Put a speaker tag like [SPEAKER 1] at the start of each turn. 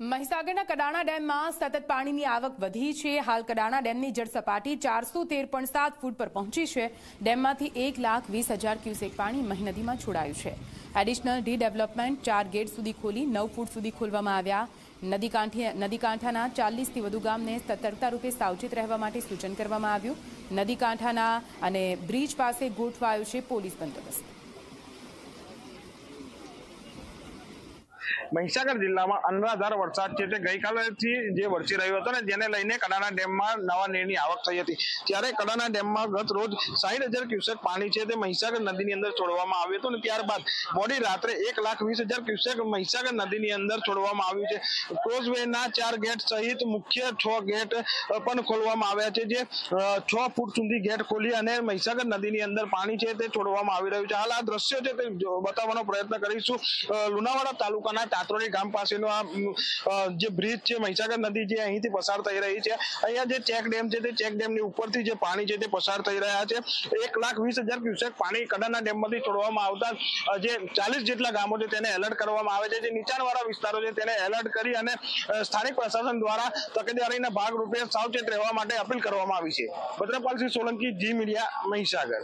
[SPEAKER 1] મહીસાગરના કડાણા ડેમમાં સતત પાણીની આવક વધી છે। હાલ કડાણા ડેમની જળ સપાટી 413.7 ફૂટ પર પહોંચી છે। ડેમમાંથી 1,20,000 ક્યુસેક પાણી મહી નદીમાં છોડાયું છે। એડિશનલ ડીડેવલપમેન્ટ 4 ગેટ સુધી ખોલી 9 ફૂટ સુધી ખોલવામાં આવ્યા। નદી કાંઠાના 40થી વધુ ગામને સતર્કતા રૂપે સાવચેત રહેવા માટે સૂચન કરવામાં આવ્યું। નદી કાંઠાના અને બ્રિજ પાસે ગોઠવાયો છે પોલીસ બંદોબસ્ત।
[SPEAKER 2] મહીસાગર જિલ્લામાં અનરાધાર વરસાદ છે તે ગઈકાલેથી જે વરસી રહ્યો હતો ને જેને લઈને કડાણા ડેમમાં નવા નીરની આવક થઈ હતી। ત્યારે કડાણા ડેમમાં ગત રોજ 60,000 ક્યુસેક પાણી છે તે મહીસાગર નદીની અંદર છોડવામાં આવ્યું હતું ને ત્યારબાદ મોડી રાત્રે 1,20,000 ક્યુસેક મહીસાગર નદીની અંદર છોડવામાં આવ્યું છે। ક્રોઝવેના 4 ગેટ સહિત મુખ્ય 6 ગેટ પણ ખોલવામાં આવ્યા છે, જે 6 ફૂટ સુધી ગેટ ખોલી અને મહીસાગર નદીની અંદર પાણી છે તે છોડવામાં આવી રહ્યું છે। હાલ આ દ્રશ્યો છે તે બતાવવાનો પ્રયત્ન કરીશું। લુણાવાડા તાલુકાના તાતરોડી ગામ પાસેનો આ જે બ્રિજ છે મહીસાગર નદી જે અહીંથી પસાર થઈ રહી છે। અહીંયા જે ચેક ડેમ છે તે ચેક ડેમની ઉપરથી જે પાણી છે તે પસાર થઈ રહ્યા છે। 1,20,000 ક્યુસેક પાણી કડાણા ડેમમાંથી છોડવામાં આવતા જે 40 જેટલા ગામો છે તેને એલર્ટ કરવામાં આવે છે। જે નીચાણવાળા વિસ્તારો છે તેને એલર્ટ કરી અને સ્થાનિક પ્રશાસન દ્વારા તકેદારીના ભાગરૂપે સાવચેત રહેવા માટે અપીલ કરવામાં આવી છે। ભદ્રપાલસિંહ સોલંકી, જી મીડિયા, મહીસાગર।